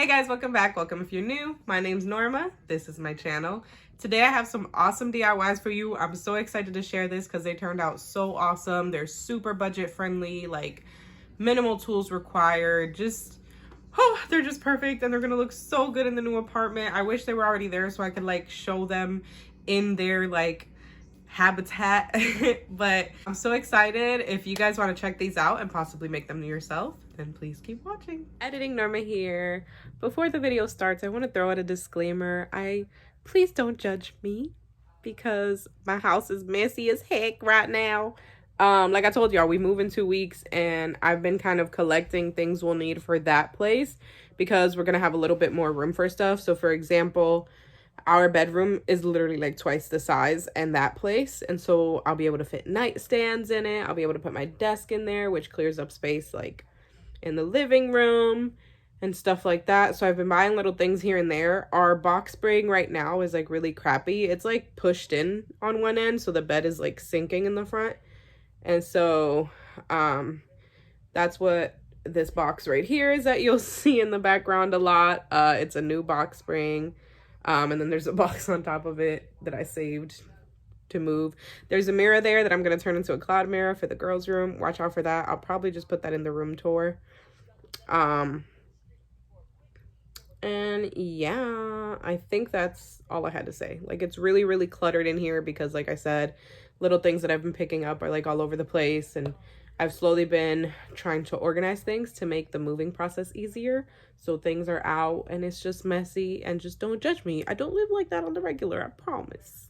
Hey guys, welcome back. Welcome if you're new. My name's Norma. This is my channel. Today I have some awesome DIYs for you. I'm so excited to share this because they turned out so awesome. They're super budget friendly, like minimal tools required. They're just perfect and they're gonna look so good in the new apartment. I wish they were already there so I could like show them in their like habitat. But I'm so excited. If you guys want to check these out and possibly make them yourself, then please keep watching. Editing Norma here. Before the video starts, I want to throw out a disclaimer. Please don't judge me because my house is messy as heck right now. Like I told y'all, we move in 2 weeks and I've been kind of collecting things we'll need for that place because we're gonna have a little bit more room for stuff. So for example, our bedroom is literally like twice the size and that place, and so I'll be able to fit nightstands in it. I'll be able to put my desk in there, which clears up space like in the living room and stuff like that. So I've been buying little things here and there. Our box spring right now is like really crappy. It's like pushed in on one end, so the bed is like sinking in the front, and so that's what this box right here is that you'll see in the background a lot. It's a new box spring. And then there's a box on top of it that I saved to move. There's a mirror there that I'm going to turn into a cloud mirror for the girls' room. Watch out for that. I'll probably just put that in the room tour. And yeah, I think that's all I had to say. Like, it's really, really cluttered in here because, like I said, little things that I've been picking up are like all over the place. And I've slowly been trying to organize things to make the moving process easier. So things are out and it's just messy, and just don't judge me. I don't live like that on the regular, I promise.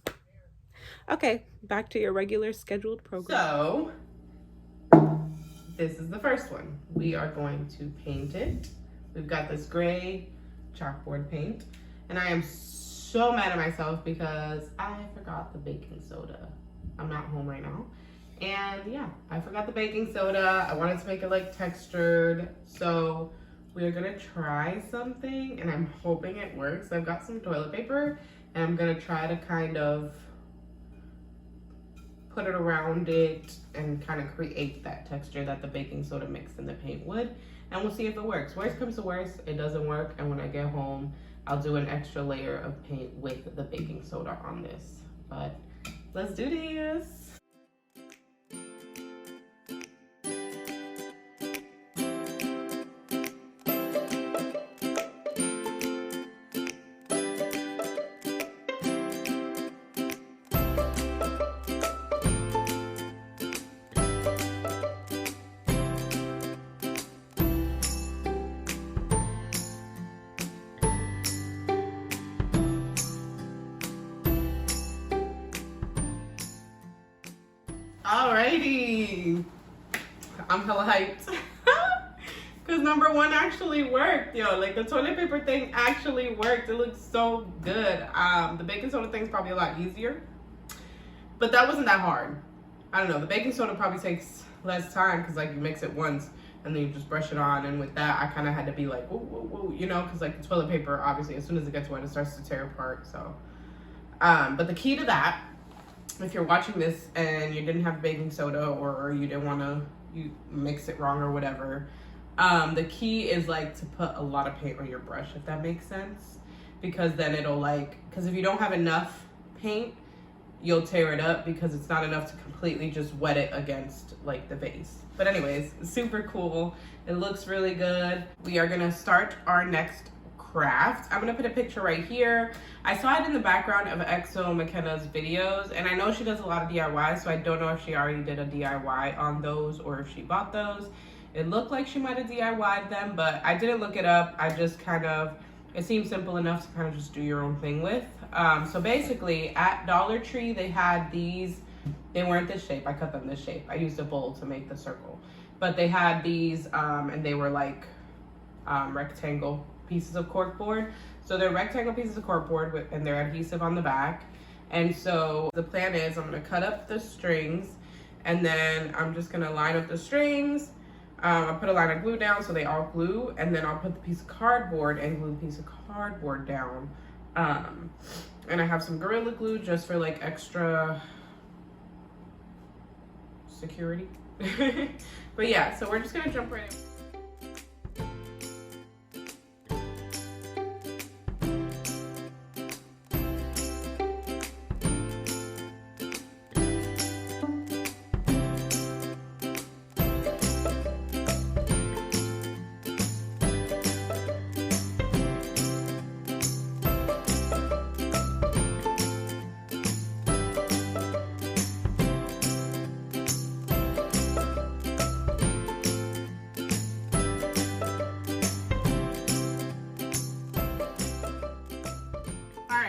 Okay, back to your regular scheduled program. So, this is the first one. We are going to paint it. We've got this gray chalkboard paint. And I am so mad at myself because I forgot the baking soda. I'm not home right now. And yeah, I forgot the baking soda. I wanted to make it like textured. So we're gonna try something and I'm hoping it works. I've got some toilet paper and I'm gonna try to kind of put it around it and kind of create that texture that the baking soda mixed in the paint would. And we'll see if it works. Worst comes to worst, it doesn't work. And when I get home, I'll do an extra layer of paint with the baking soda on this. But let's do this. Alrighty, I'm hella hyped because number one actually worked, yo. Like the toilet paper thing actually worked. It looks so good. The baking soda thing's probably a lot easier, but that wasn't that hard. I don't know. The baking soda probably takes less time because like you mix it once and then you just brush it on. And with that, I kind of had to be like, whoa, whoa, whoa, you know, because like the toilet paper, obviously, as soon as it gets wet, it starts to tear apart. So, but the key to that, if you're watching this and you didn't have baking soda or you didn't want to, you mix it wrong or whatever, the key is like to put a lot of paint on your brush, if that makes sense, because then it'll like, because if you don't have enough paint, you'll tear it up because it's not enough to completely just wet it against like the base. But anyways, super cool. It looks really good. We are gonna start our next craft. I'm gonna put a picture right here. I saw it in the background of Exo McKenna's videos, and I know she does a lot of DIYs, so I don't know if she already did a DIY on those or if she bought those. It looked like she might have DIY'd them, but I didn't look it up. I just kind of, it seems simple enough to kind of just do your own thing with. So basically at Dollar Tree, they had these, they weren't this shape, I cut them this shape. I used a bowl to make the circle, but they had these and they were like rectangle pieces of corkboard. So they're rectangle pieces of corkboard and they're adhesive on the back. And so the plan is I'm gonna cut up the strings and then I'm just gonna line up the strings. I'll put a line of glue down so they all glue, and then I'll put the piece of cardboard and glue the piece of cardboard down. And I have some Gorilla Glue just for like extra security. But yeah, so we're just gonna jump right in.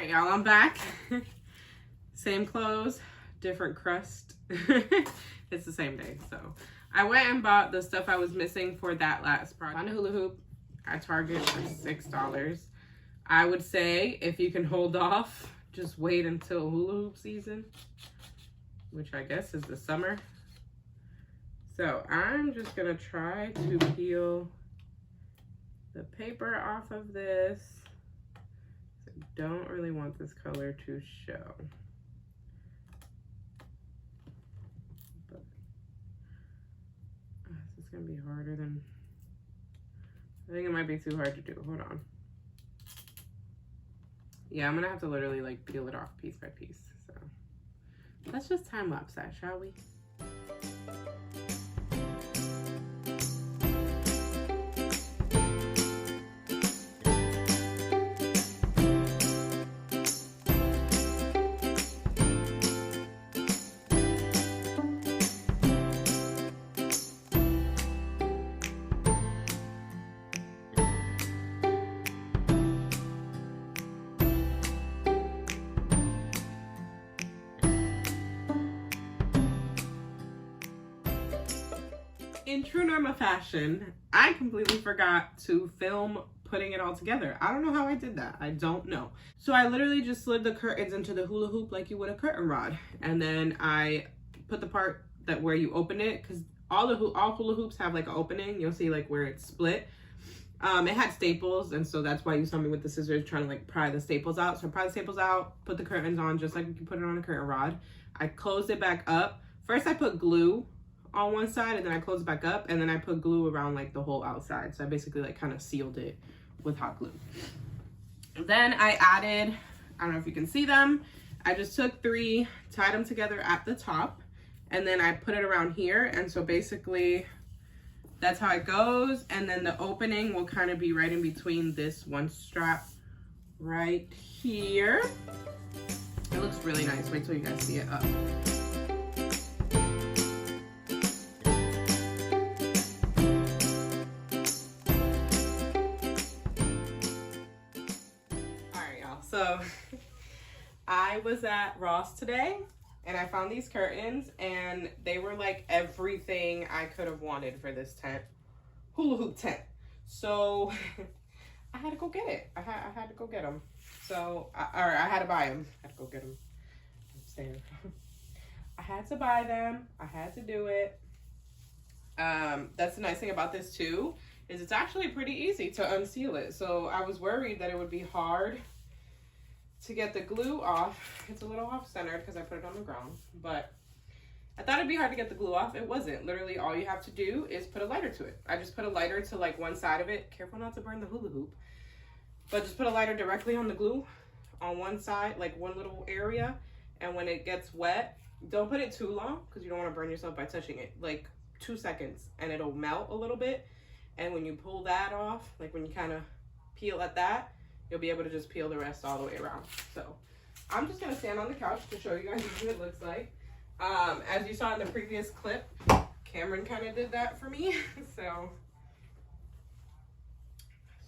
right, y'all, I'm back. Same clothes, different crust. It's the same day. So I went and bought the stuff I was missing for that last project. Found a hula hoop at Target for $6. I would say if you can hold off, just wait until hula hoop season, which I guess is the summer. So I'm just gonna try to peel the paper off of this. I don't really want this color to show. But this is gonna be harder than, I think it might be too hard to do. Hold on. Yeah, I'm gonna have to literally like peel it off piece by piece. So let's just time lapse that, shall we? In true Norma fashion, I completely forgot to film putting it all together. I don't know how I did that. I don't know. So I literally just slid the curtains into the hula hoop like you would a curtain rod. And then I put the part that where you open it, because all hula hoops have like an opening. You'll see like where it's split. It had staples, and so that's why you saw me with the scissors trying to like pry the staples out. So I pry the staples out, put the curtains on just like you put it on a curtain rod. I closed it back up. First I put glue on one side, and then I closed it back up, and then I put glue around like the whole outside. So I basically like kind of sealed it with hot glue. Then I added, I don't know if you can see them, I just took 3, tied them together at the top, and then I put it around here. And so basically that's how it goes. And then the opening will kind of be right in between this one strap right here. It looks really nice. Wait till you guys see it up. So I was at Ross today and I found these curtains, and they were like everything I could have wanted for this tent, hula hoop tent. So I had to go get it. I had to go get them. So, I had to buy them. I had to go get them. I'm saying. I had to buy them. I had to do it. That's the nice thing about this too, is it's actually pretty easy to unseal it. So I was worried that it would be hard to get the glue off. It's a little off-centered because I put it on the ground, but I thought it'd be hard to get the glue off. It wasn't. Literally all you have to do is put a lighter to it. I just put a lighter to like one side of it. Careful not to burn the hula hoop. But just put a lighter directly on the glue on one side, like one little area. And when it gets wet, don't put it too long because you don't want to burn yourself by touching it. Like 2 seconds and it'll melt a little bit. And when you pull that off, like when you kind of peel at that, you'll be able to just peel the rest all the way around. So I'm just gonna stand on the couch to show you guys what it looks like. As you saw in the previous clip, Cameron kind of did that for me. So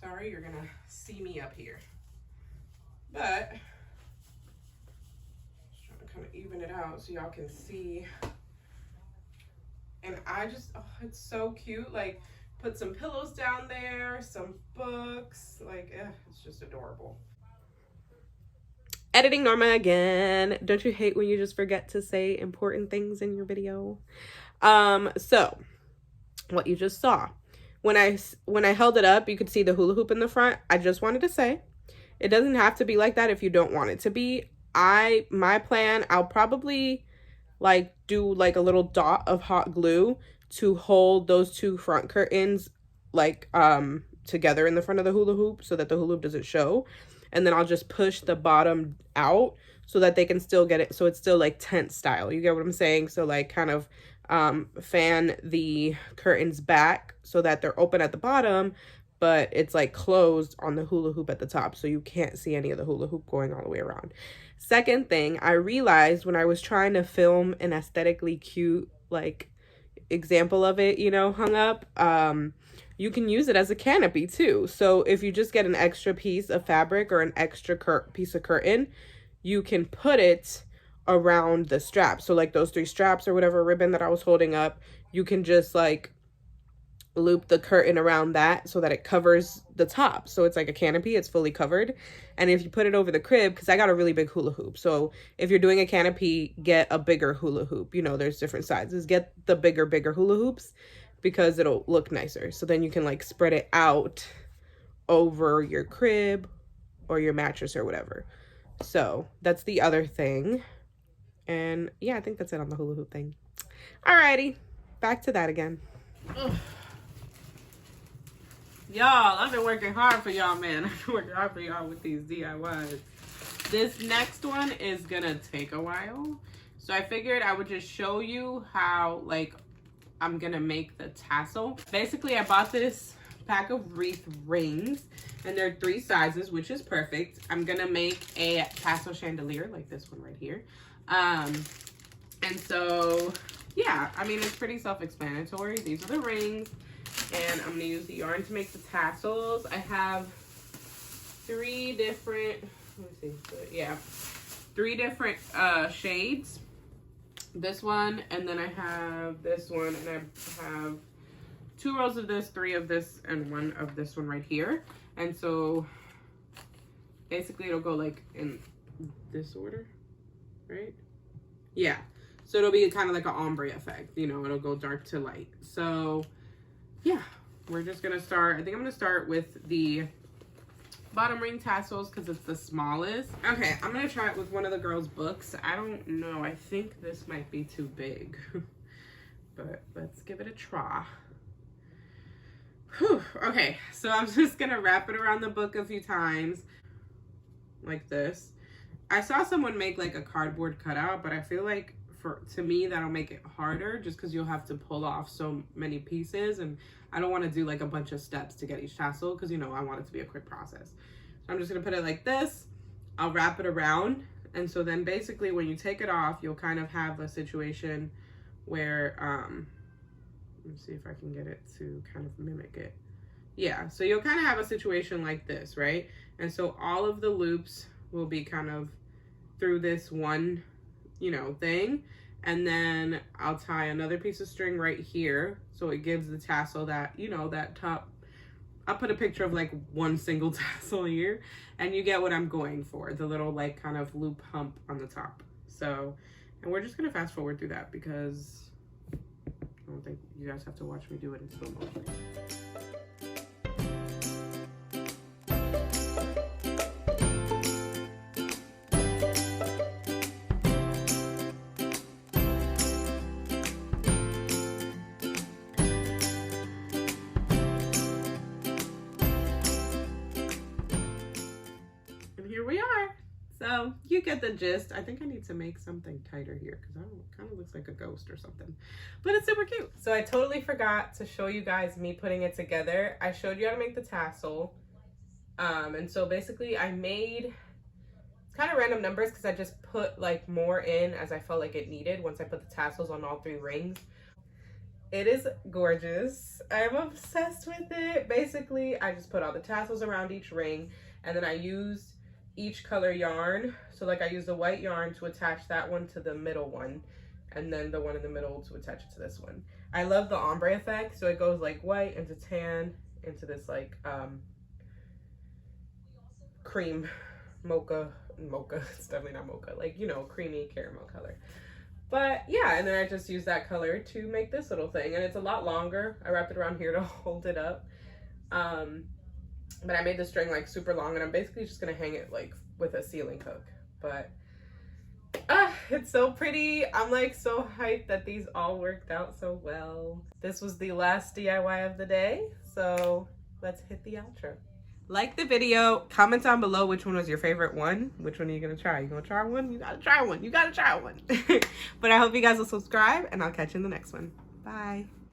sorry, you're gonna see me up here. But just trying to kind of even it out so y'all can see. And I just, oh, it's so cute. Like, put some pillows down there, some books, like, it's just adorable. Editing Norma again. Don't you hate when you just forget to say important things in your video? So what you just saw, when I held it up, you could see the hula hoop in the front. I just wanted to say, it doesn't have to be like that if you don't want it to be. My plan, I'll probably like do like a little dot of hot glue to hold those 2 front curtains like together in the front of the hula hoop so that the hula hoop doesn't show. And then I'll just push the bottom out so that they can still get it, so it's still like tent style. You get what I'm saying? So like kind of fan the curtains back so that they're open at the bottom, but it's like closed on the hula hoop at the top, so you can't see any of the hula hoop going all the way around. Second thing, I realized when I was trying to film an aesthetically cute like example of it, you know, hung up, you can use it as a canopy too. So if you just get an extra piece of fabric or an extra piece of curtain, you can put it around the strap. So like those 3 straps or whatever ribbon that I was holding up, you can just like loop the curtain around that so that it covers the top. So it's like a canopy, it's fully covered. And if you put it over the crib, because I got a really big hula hoop. So if you're doing a canopy, get a bigger hula hoop. You know, there's different sizes. Get the bigger hula hoops because it'll look nicer. So then you can like spread it out over your crib or your mattress or whatever. So that's the other thing. And yeah, I think that's it on the hula hoop thing. Alrighty, back to that again. Ugh. Y'all, I've been working hard for y'all, man. I've been working hard for y'all with these DIYs. This next one is gonna take a while. So I figured I would just show you how, like, I'm gonna make the tassel. Basically, I bought this pack of wreath rings, and they're 3 sizes, which is perfect. I'm gonna make a tassel chandelier, like this one right here. And so, yeah, I mean, it's pretty self-explanatory. These are the rings. And I'm gonna use the yarn to make the tassels. I have 3 different, let me see, yeah, 3 different shades. This one, and then I have this one, and I have 2 rows of this, 3 of this, and 1 of this one right here. And so basically it'll go like in this order, right? Yeah, so it'll be kind of like an ombre effect, you know, it'll go dark to light. So yeah, we're just gonna start. I think I'm gonna start with the bottom ring tassels because it's the smallest. Okay, I'm gonna try it with one of the girls' books. I don't know, I think this might be too big, but let's give it a try. Whew. Okay, so I'm just gonna wrap it around the book a few times like this. I saw someone make like a cardboard cutout, but I feel like to me that'll make it harder just because you'll have to pull off so many pieces, and I don't want to do like a bunch of steps to get each tassel because, you know, I want it to be a quick process. So I'm just gonna put it like this. I'll wrap it around, and so then basically when you take it off, you'll kind of have a situation where let me see if I can get it to kind of mimic it. Yeah, so you'll kind of have a situation like this, right? And so all of the loops will be kind of through this one, you know, thing, and then I'll tie another piece of string right here so it gives the tassel that, you know, that top. I'll put a picture of like one single tassel here, and you get what I'm going for, the little like kind of loop hump on the top. So, and we're just gonna fast forward through that because I don't think you guys have to watch me do it in slow motion. Here we are. So you get the gist. I think I need to make something tighter here because I don't, it kind of looks like a ghost or something, but it's super cute. So I totally forgot to show you guys me putting it together. I showed you how to make the tassel. And so basically I made kind of random numbers because I just put like more in as I felt like it needed once I put the tassels on all 3 rings. It is gorgeous. I'm obsessed with it. Basically, I just put all the tassels around each ring, and then I used each color yarn. So like I used the white yarn to attach that one to the middle one, and then the one in the middle to attach it to this one. I love the ombre effect, so it goes like white into tan into this like cream mocha, it's definitely not mocha, like, you know, creamy caramel color. But yeah, and then I just use that color to make this little thing, and it's a lot longer. I wrapped it around here to hold it up. But I made the string like super long, and I'm basically just gonna hang it like with a ceiling hook. But it's so pretty. I'm like so hyped that these all worked out so well. This was the last DIY of the day, so let's hit the outro. Like the video, comment down below which one was your favorite one. Which one are you gonna try? You gonna try one? You gotta try one. You gotta try one. But I hope you guys will subscribe, and I'll catch you in the next one. Bye.